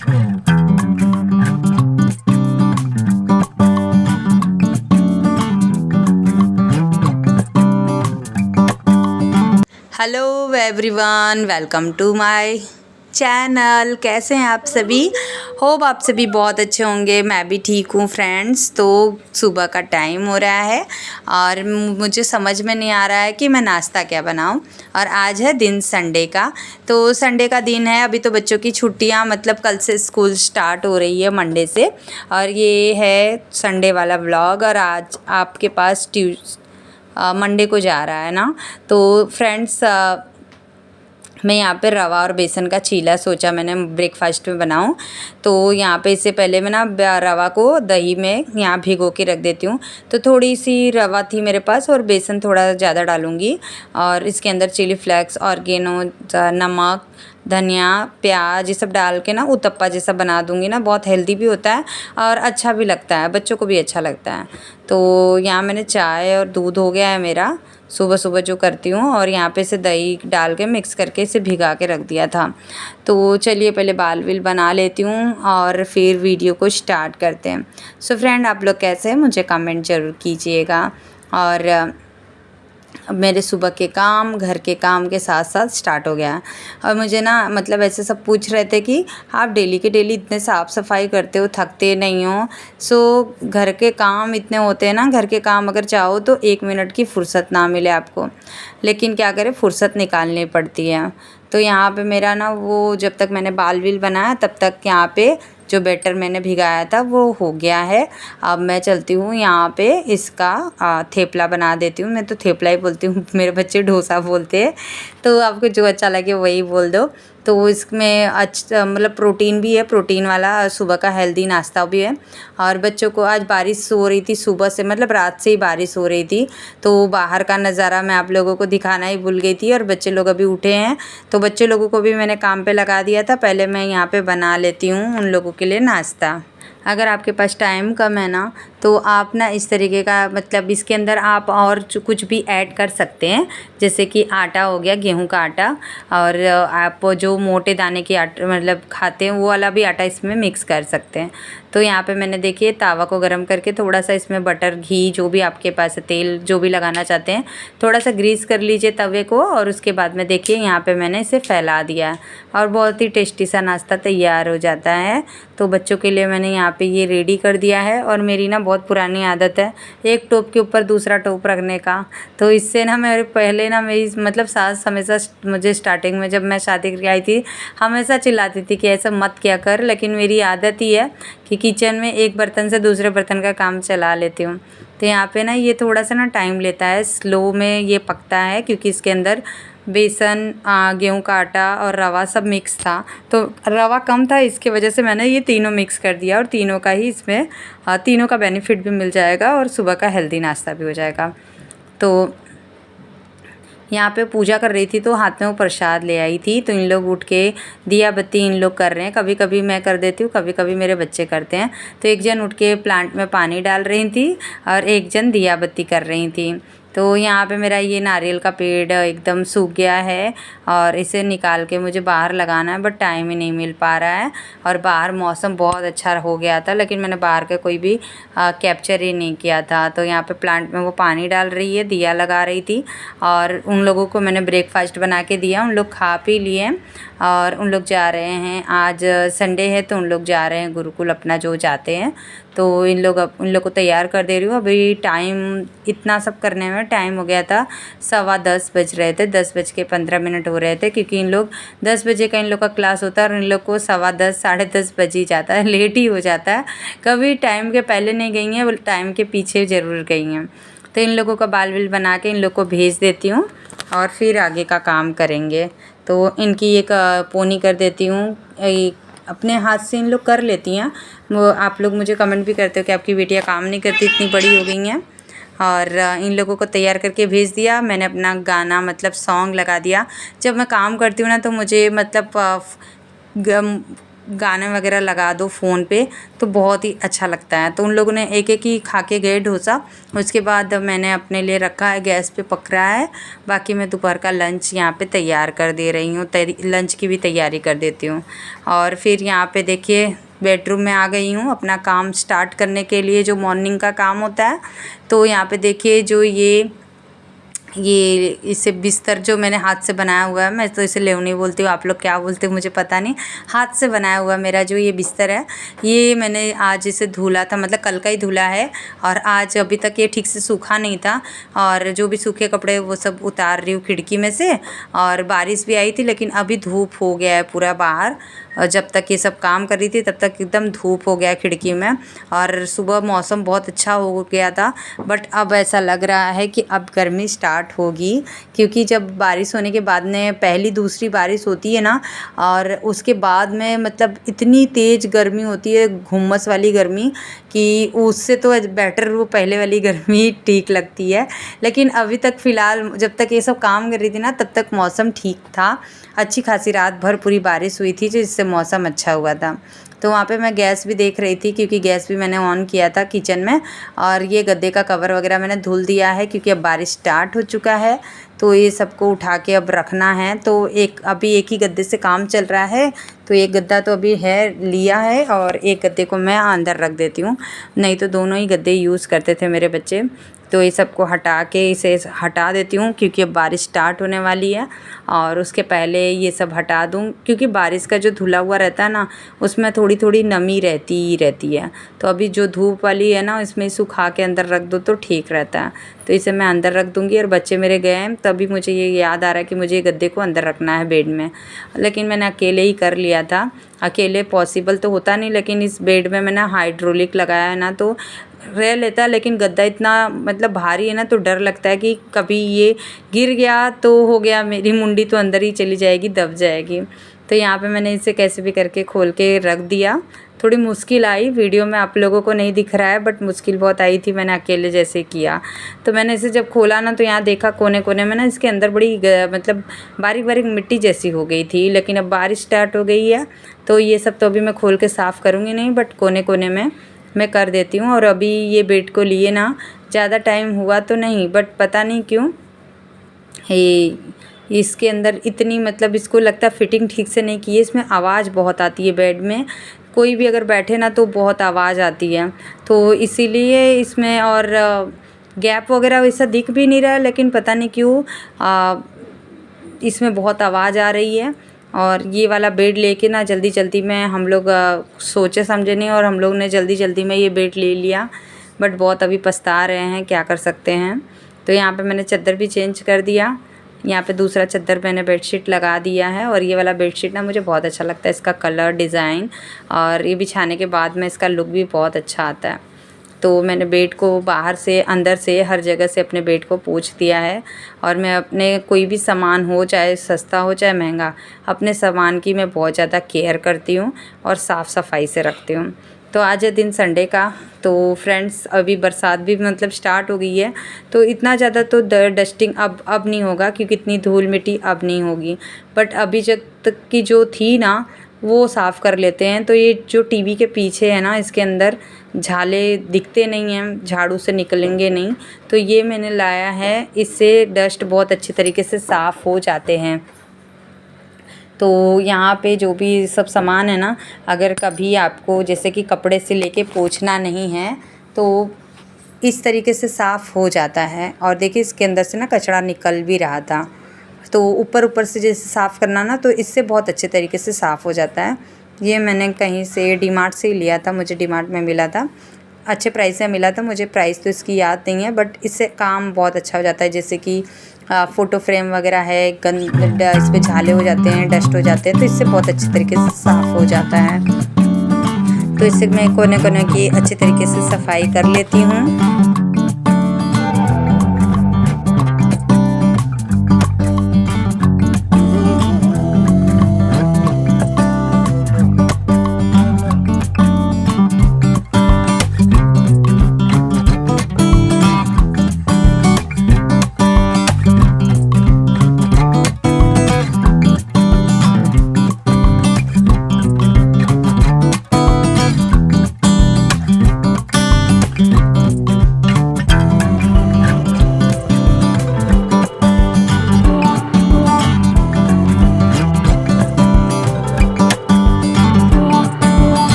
Hello everyone, welcome to my channel. कैसे हैं आप सभी? होप आप सभी बहुत अच्छे होंगे। मैं भी ठीक हूँ फ्रेंड्स। तो सुबह का टाइम हो रहा है और मुझे समझ में नहीं आ रहा है कि मैं नाश्ता क्या बनाऊँ। और आज है दिन संडे का। तो संडे का दिन है, अभी तो बच्चों की छुट्टियाँ मतलब कल से स्कूल स्टार्ट हो रही है, मंडे से। और ये है संडे वाला व्लॉग और आज आपके पास मंडे को जा रहा है ना। तो फ्रेंड्स, मैं यहाँ पे रवा और बेसन का चीला सोचा मैंने ब्रेकफास्ट में बनाऊँ। तो यहाँ पे इससे पहले मैं ना रवा को दही में यहाँ भिगो के रख देती हूँ। तो थोड़ी सी रवा थी मेरे पास और बेसन थोड़ा ज़्यादा डालूँगी और इसके अंदर चिली फ्लेक्स, ऑर्गेनो, नमक, धनिया, प्याज ये सब डाल के ना उत्तपा जैसा बना दूँगी ना। बहुत हेल्दी भी होता है और अच्छा भी लगता है, बच्चों को भी अच्छा लगता है। तो यहाँ मैंने चाय और दूध हो गया है मेरा सुबह सुबह जो करती हूँ, और यहाँ पे से दही डाल के मिक्स करके इसे भिगा के रख दिया था। तो चलिए पहले बाल विल बना लेती हूँ और फिर वीडियो को स्टार्ट करते हैं। सो फ्रेंड, आप लोग कैसे हैं मुझे कमेंट ज़रूर कीजिएगा। और अब मेरे सुबह के काम, घर के काम के साथ साथ स्टार्ट हो गया है। और मुझे ना मतलब ऐसे सब पूछ रहे थे कि आप डेली के डेली इतने साफ़ सफाई करते हो, थकते नहीं हो? सो घर के काम इतने होते हैं ना, घर के काम अगर चाहो तो 1 मिनट की फ़ुर्सत ना मिले आपको, लेकिन क्या करें, फ़ुर्सत निकालनी पड़ती है। तो यहाँ पे मेरा ना वो जब तक मैंने बाल विल बनाया तब तक यहाँ पे जो बैटर मैंने भिगाया था वो हो गया है। अब मैं चलती हूँ यहाँ पे इसका थेपला बना देती हूँ। मैं तो थेपला ही बोलती हूँ, मेरे बच्चे डोसा बोलते हैं। तो आपको जो अच्छा लगे वही बोल दो। तो इसमें अच्छा मतलब प्रोटीन भी है, प्रोटीन वाला सुबह का हेल्दी नाश्ता भी है। और बच्चों को आज बारिश हो रही थी सुबह से, मतलब रात से ही बारिश हो रही थी। तो बाहर का नज़ारा मैं आप लोगों को दिखाना ही भूल गई थी। और बच्चे लोग अभी उठे हैं तो बच्चे लोगों को भी मैंने काम पे लगा दिया था। पहले मैं यहाँ पे बना लेती हूँ उन लोगों के लिए नाश्ता। अगर आपके पास टाइम कम है ना तो आप ना इस तरीके का मतलब इसके अंदर आप और कुछ भी ऐड कर सकते हैं। जैसे कि आटा हो गया, गेहूं का आटा, और आप जो मोटे दाने की आटा मतलब खाते हैं वो वाला भी आटा इसमें मिक्स कर सकते हैं। तो यहाँ पे मैंने देखिए तावा को गरम करके थोड़ा सा इसमें बटर, घी जो भी आपके पास है, तेल जो भी लगाना चाहते हैं, थोड़ा सा ग्रीस कर लीजिए तवे को। और उसके बाद में देखिए यहाँ पे मैंने इसे फैला दिया और बहुत ही टेस्टी सा नाश्ता तैयार हो जाता है। तो बच्चों के लिए मैंने यहाँ पे ये रेडी कर दिया है। और मेरी ना बहुत पुरानी आदत है एक टोप के ऊपर दूसरा टोप रखने का। तो इससे ना मेरे पहले ना मेरी मतलब सास हमेशा मुझे स्टार्टिंग में जब मैं शादी करके आई थी हमेशा चिल्लाती थी कि ऐसा मत किया कर, लेकिन मेरी आदत ही है कि किचन में एक बर्तन से दूसरे बर्तन का काम चला लेती हूँ। तो यहाँ पे ना ये थोड़ा सा ना टाइम लेता है, स्लो में ये पकता है क्योंकि इसके अंदर बेसन, गेहूं का आटा और रवा सब मिक्स था। तो रवा कम था, इसकी वजह से मैंने ये तीनों मिक्स कर दिया और तीनों का ही इसमें तीनों का बेनिफिट भी मिल जाएगा और सुबह का हेल्दी नाश्ता भी हो जाएगा। तो यहाँ पे पूजा कर रही थी तो हाथ में वो प्रसाद ले आई थी। तो इन लोग उठ के दिया बत्ती इन लोग कर रहे हैं। कभी कभी मैं कर देती हूँ, कभी कभी मेरे बच्चे करते हैं। तो एक जन उठ के प्लांट में पानी डाल रही थी और एक जन दिया बत्ती कर रही थी। तो यहाँ पे मेरा ये नारियल का पेड़ एकदम सूख गया है और इसे निकाल के मुझे बाहर लगाना है, बट टाइम ही नहीं मिल पा रहा है। और बाहर मौसम बहुत अच्छा हो गया था लेकिन मैंने बाहर का कोई भी कैप्चर ही नहीं किया था। तो यहाँ पे प्लांट में वो पानी डाल रही है, दिया लगा रही थी। और उन लोगों को मैंने ब्रेकफास्ट बना के दिया, उन लोग खा पी लिए और उन लोग जा रहे हैं। आज संडे है तो उन लोग जा रहे हैं गुरुकुल अपना जो जाते हैं। तो उन लोग को तैयार कर दे रही हूँ। अभी टाइम इतना सब करने में टाइम हो गया था, 10:15 बज रहे थे, 10:15 हो रहे थे क्योंकि इन लोग 10 बजे का इन लोग का क्लास होता है और इन लोग को 10:15 10:30 बज ही जाता है, लेट ही हो जाता है। कभी टाइम के पहले नहीं गई हैं, टाइम के पीछे ज़रूर गई हैं। तो इन लोगों का बाल विल बना के इन लोग को भेज देती हूँ और फिर आगे का काम करेंगे। तो इनकी एक पोनी कर देती हूँ, अपने हाथ से इन लोग कर लेती हैं। वो आप लोग मुझे कमेंट भी करते हो कि आपकी बेटियाँ काम नहीं करती, इतनी बड़ी हो गई हैं। और इन लोगों को तैयार करके भेज दिया। मैंने अपना गाना मतलब सॉन्ग लगा दिया। जब मैं काम करती हूँ ना तो मुझे मतलब गाने वगैरह लगा दो फ़ोन पे तो बहुत ही अच्छा लगता है। तो उन लोगों ने एक एक ही खा के गए डोसा। उसके बाद मैंने अपने लिए रखा है, गैस पे पक रहा है। बाकी मैं दोपहर का लंच यहाँ पे तैयार कर दे रही हूँ, लंच की भी तैयारी कर देती हूँ। और फिर यहाँ पे देखिए बेडरूम में आ गई हूँ अपना काम स्टार्ट करने के लिए, जो मॉर्निंग का काम होता है। तो यहाँ पे देखिए जो ये इसे बिस्तर जो मैंने हाथ से बनाया हुआ है, मैं तो इसे लेवनी बोलती हूँ, आप लोग क्या बोलते हो मुझे पता नहीं। हाथ से बनाया हुआ मेरा जो ये बिस्तर है, ये मैंने आज इसे धुला था, मतलब कल का ही धुला है। और आज अभी तक ये ठीक से सूखा नहीं था, और जो भी सूखे कपड़े वो सब उतार रही हूँ खिड़की में से। और बारिश भी आई थी, लेकिन अभी धूप हो गया है पूरा बाहर। और जब तक ये सब काम कर रही थी तब तक एकदम धूप हो गया खिड़की में। और सुबह मौसम बहुत अच्छा हो गया था, बट अब ऐसा लग रहा है कि अब गर्मी स्टार्ट होगी। क्योंकि जब बारिश होने के बाद में पहली दूसरी बारिश होती है ना, और उसके बाद में मतलब इतनी तेज़ गर्मी होती है, घुम्मस वाली गर्मी, कि उससे तो बेटर वो पहले वाली गर्मी ठीक लगती है। लेकिन अभी तक फ़िलहाल जब तक ये सब काम कर रही थी ना, तब तक मौसम ठीक था। अच्छी खासी रात भर पूरी बारिश हुई थी, जिससे मौसम अच्छा हुआ था। तो वहाँ पे मैं गैस भी देख रही थी, क्योंकि गैस भी मैंने ऑन किया था किचन में। और ये गद्दे का कवर वगैरह मैंने धुल दिया है, क्योंकि अब बारिश स्टार्ट हो चुका है। तो ये सबको उठा के अब रखना है। तो अभी एक ही गद्दे से काम चल रहा है, तो एक गद्दा तो अभी है लिया है, और एक गद्दे को मैं अंदर रख देती हूँ। नहीं तो दोनों ही गद्दे यूज़ करते थे मेरे बच्चे। तो ये सबको हटा के इसे हटा देती हूँ, क्योंकि अब बारिश स्टार्ट होने वाली है। और उसके पहले ये सब हटा दूँ, क्योंकि बारिश का जो धुला हुआ रहता है ना, उसमें थोड़ी थोड़ी नमी रहती ही रहती है। तो अभी जो धूप वाली है ना, इसमें सुखा के अंदर रख दो तो ठीक रहता है। तो इसे मैं अंदर रख दूँगी। और बच्चे मेरे गए हैं, तभी मुझे ये याद आ रहा है कि मुझे गद्दे को अंदर रखना है बेड में। लेकिन मैंने अकेले ही कर लिया था, अकेले पॉसिबल तो होता नहीं। लेकिन इस बेड में मैंने हाइड्रोलिक लगाया है ना, तो रह लेता है। लेकिन गद्दा इतना मतलब भारी है ना, तो डर लगता है कि कभी ये गिर गया तो हो गया, मेरी मुंडी तो अंदर ही चली जाएगी, दब जाएगी। तो यहाँ पे मैंने इसे कैसे भी करके खोल के रख दिया। थोड़ी मुश्किल आई, वीडियो में आप लोगों को नहीं दिख रहा है, बट मुश्किल बहुत आई थी, मैंने अकेले जैसे किया। तो मैंने इसे जब खोला ना, तो यहाँ देखा कोने कोने में ना इसके अंदर बड़ी मतलब बारीक बारीक मिट्टी जैसी हो गई थी। लेकिन अब बारिश स्टार्ट हो गई है, तो ये सब तो अभी मैं खोल के साफ़ करूँगी नहीं, बट कोने कोने में मैं कर देती हूँ। और अभी ये बेड को लिए ना ज़्यादा टाइम हुआ तो नहीं, बट पता नहीं क्यों ये इसके अंदर इतनी मतलब इसको लगता है फिटिंग ठीक से नहीं की है। इसमें आवाज़ बहुत आती है बेड में, कोई भी अगर बैठे ना तो बहुत आवाज़ आती है। तो इसीलिए इसमें और गैप वगैरह वैसा दिख भी नहीं रहा है, लेकिन पता नहीं क्यों इसमें बहुत आवाज़ आ रही है। और ये वाला बेड लेके ना जल्दी जल्दी में हम लोग सोचे समझे नहीं, और हम लोग ने जल्दी जल्दी में ये बेड ले लिया। बट बहुत अभी पछता रहे हैं, क्या कर सकते हैं। तो यहाँ पे मैंने चादर भी चेंज कर दिया। यहाँ पे दूसरा चादर मैंने बेडशीट लगा दिया है। और ये वाला बेडशीट ना मुझे बहुत अच्छा लगता है, इसका कलर डिज़ाइन, और ये बिछाने के बाद में इसका लुक भी बहुत अच्छा आता है। तो मैंने बेड को बाहर से अंदर से हर जगह से अपने बेड को पोंछ दिया है। और मैं अपने कोई भी सामान हो, चाहे सस्ता हो चाहे महंगा, अपने सामान की मैं बहुत ज़्यादा केयर करती हूँ और साफ़ सफाई से रखती हूँ। तो आज है दिन संडे का। तो फ्रेंड्स अभी बरसात भी मतलब स्टार्ट हो गई है, तो इतना ज़्यादा तो डस्टिंग अब नहीं होगा, क्योंकि इतनी धूल मिट्टी अब नहीं होगी। बट अभी जब तक की जो थी ना, वो साफ़ कर लेते हैं। तो ये जो टीवी के पीछे है ना, इसके अंदर झाले दिखते नहीं हैं, झाड़ू से निकलेंगे नहीं। तो ये मैंने लाया है, इससे डस्ट बहुत अच्छी तरीके से साफ़ हो जाते हैं। तो यहाँ पे जो भी सब सामान है ना, अगर कभी आपको जैसे कि कपड़े से लेके पोंछना नहीं है, तो इस तरीके से साफ़ हो जाता है। और देखिए इसके अंदर से ना कचरा निकल भी रहा था, तो ऊपर से जैसे साफ़ करना ना, तो इससे बहुत अच्छे तरीके से साफ़ हो जाता है। ये मैंने कहीं से डीमार्ट से ही लिया था, मुझे डीमार्ट में मिला था, अच्छे प्राइस से मिला था। मुझे प्राइस तो इसकी याद नहीं है, बट इससे काम बहुत अच्छा हो जाता है। जैसे कि फ़ोटो फ्रेम वगैरह है, इस पे झाले हो जाते हैं, डस्ट हो जाते हैं, तो इससे बहुत अच्छे तरीके से साफ़ हो जाता है। तो इससे मैं कोने कोने की अच्छे तरीके से सफाई कर लेती हूँ।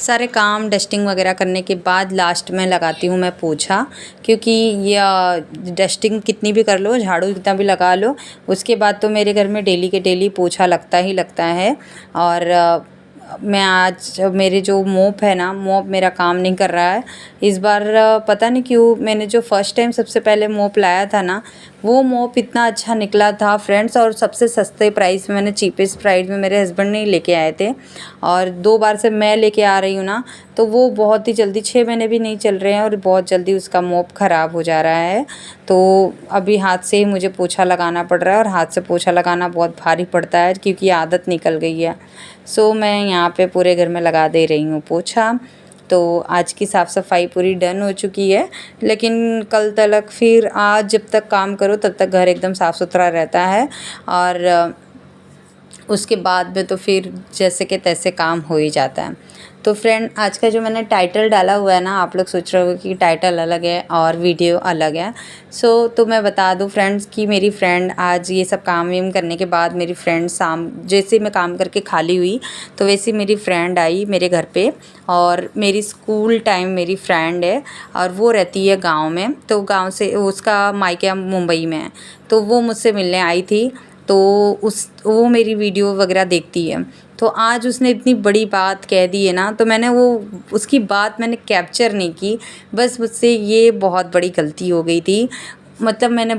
सारे काम डस्टिंग वगैरह करने के बाद लास्ट में लगाती हूँ मैं पोछा, क्योंकि ये डस्टिंग कितनी भी कर लो, झाड़ू कितना भी लगा लो, उसके बाद तो मेरे घर में डेली के डेली पोछा लगता ही लगता है। और मैं आज मेरे जो मोप है ना, मोप मेरा काम नहीं कर रहा है इस बार। पता नहीं क्यों, मैंने जो फ़र्स्ट टाइम सबसे पहले मोप लाया था ना, वो मोप इतना अच्छा निकला था फ्रेंड्स, और सबसे सस्ते प्राइस में, मैंने चीपेस्ट प्राइस में मेरे हस्बैंड ने लेके आए थे। और 2 बार से मैं लेके आ रही हूँ ना, तो वो बहुत ही जल्दी, 6 महीने भी नहीं चल रहे हैं और बहुत जल्दी उसका मोप ख़राब हो जा रहा है। तो अभी हाथ से ही मुझे पोछा लगाना पड़ रहा है, और हाथ से पोछा लगाना बहुत भारी पड़ता है क्योंकि आदत निकल गई है। सो मैं यहाँ पे पूरे घर में लगा दे रही हूँ पोछा। तो आज की साफ़ सफाई पूरी डन हो चुकी है, लेकिन कल तक फिर, आज जब तक काम करो तब तक घर एकदम साफ़ सुथरा रहता है, और उसके बाद में तो फिर जैसे कि तैसे काम हो ही जाता है। तो फ्रेंड, आज का जो मैंने टाइटल डाला हुआ है ना, आप लोग सोच रहे हो कि टाइटल अलग है और वीडियो अलग है। तो मैं बता दूं फ्रेंड्स कि मेरी फ्रेंड आज ये सब काम वाम करने के बाद, मेरी फ्रेंड शाम जैसे मैं काम करके खाली हुई तो वैसे मेरी फ्रेंड आई मेरे घर पे, और मेरी स्कूल टाइम मेरी फ्रेंड है, और वो रहती है गाँव में। तो गाँव से उसका मायका मुंबई में है, तो वो मुझसे मिलने आई थी। तो वो मेरी वीडियो वगैरह देखती है। तो आज उसने इतनी बड़ी बात कह दी है ना, तो मैंने उसकी बात मैंने कैप्चर नहीं की। बस मुझसे ये बहुत बड़ी गलती हो गई थी। मतलब मुझे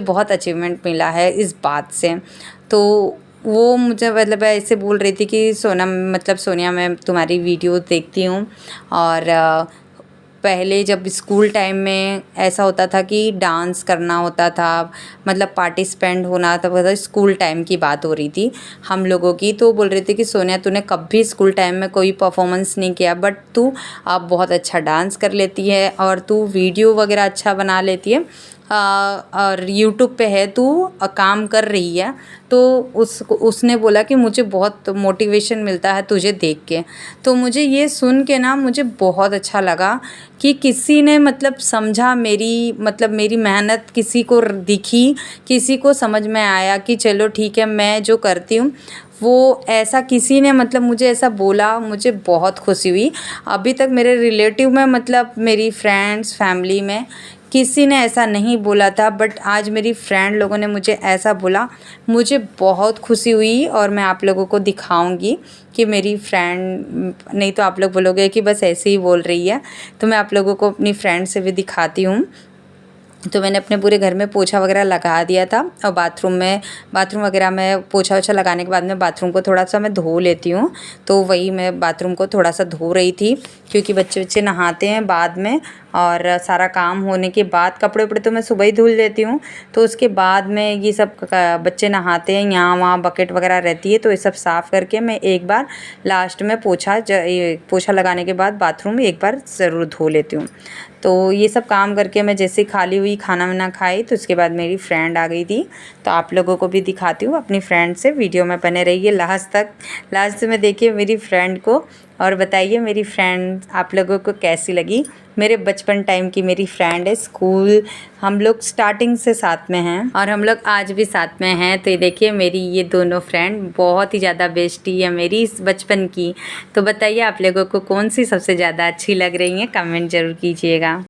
बहुत अचीवमेंट मिला है इस बात से। तो वो मुझे मतलब ऐसे बोल रही थी कि सोनिया, मैं तुम्हारी वीडियो देखती हूँ, और पहले जब स्कूल टाइम में ऐसा होता था कि डांस करना होता था, मतलब पार्टिसिपेंट होना था, मतलब स्कूल टाइम की बात हो रही थी हम लोगों की। तो बोल रहे थे कि सोनिया, तूने कभी स्कूल टाइम में कोई परफॉर्मेंस नहीं किया, बट तू अब बहुत अच्छा डांस कर लेती है, और तू वीडियो वगैरह अच्छा बना लेती है, और यूट्यूब पे है, तू काम कर रही है। तो उसने बोला कि मुझे बहुत मोटिवेशन मिलता है तुझे देख के। तो मुझे ये सुन के ना, मुझे बहुत अच्छा लगा कि किसी ने मतलब समझा मेरी मेहनत, किसी को दिखी, किसी को समझ में आया कि चलो ठीक है, मैं जो करती हूँ वो ऐसा किसी ने मतलब मुझे ऐसा बोला, मुझे बहुत खुशी हुई। अभी तक मेरे रिलेटिव में, मतलब मेरी फ्रेंड्स फैमिली में किसी ने ऐसा नहीं बोला था, बट आज मेरी फ्रेंड लोगों ने मुझे ऐसा बोला, मुझे बहुत खुशी हुई। और मैं आप लोगों को दिखाऊंगी कि मेरी फ्रेंड, नहीं तो आप लोग बोलोगे कि बस ऐसे ही बोल रही है, तो मैं आप लोगों को अपनी फ्रेंड से भी दिखाती हूँ। तो मैंने अपने पूरे घर में पोछा वगैरह लगा दिया था, और बाथरूम वगैरह में पोछा वोछा लगाने के बाद में बाथरूम को थोड़ा सा मैं धो लेती हूँ। तो वही मैं बाथरूम को थोड़ा सा धो रही थी, क्योंकि बच्चे नहाते हैं बाद में, और सारा काम होने के बाद कपड़े उपड़े तो मैं सुबह ही धुल लेती हूँ। तो उसके बाद में ये सब बच्चे नहाते हैं, यहाँ वहाँ बकेट वगैरह रहती है, तो ये सब साफ़ करके मैं एक बार लास्ट में पोछा लगाने के बाद बाथरूम एक बार ज़रूर धो लेती हूँ। तो ये सब काम करके मैं जैसे खाली हुई, खाना वाना खाई, तो उसके बाद मेरी फ्रेंड आ गई थी। तो आप लोगों को भी दिखाती हूँ अपनी फ्रेंड से, वीडियो में बने रहिए लास्ट में देखिए मेरी फ्रेंड को, और बताइए मेरी फ्रेंड आप लोगों को कैसी लगी। मेरे बचपन टाइम की मेरी फ्रेंड है, स्कूल हम लोग स्टार्टिंग से साथ में हैं, और हम लोग आज भी साथ में हैं। तो ये देखिए मेरी ये दोनों फ्रेंड बहुत ही ज़्यादा बेस्टी है मेरी इस बचपन की। तो बताइए आप लोगों को कौन सी सबसे ज़्यादा अच्छी लग रही है, कमेंट ज़रूर कीजिएगा।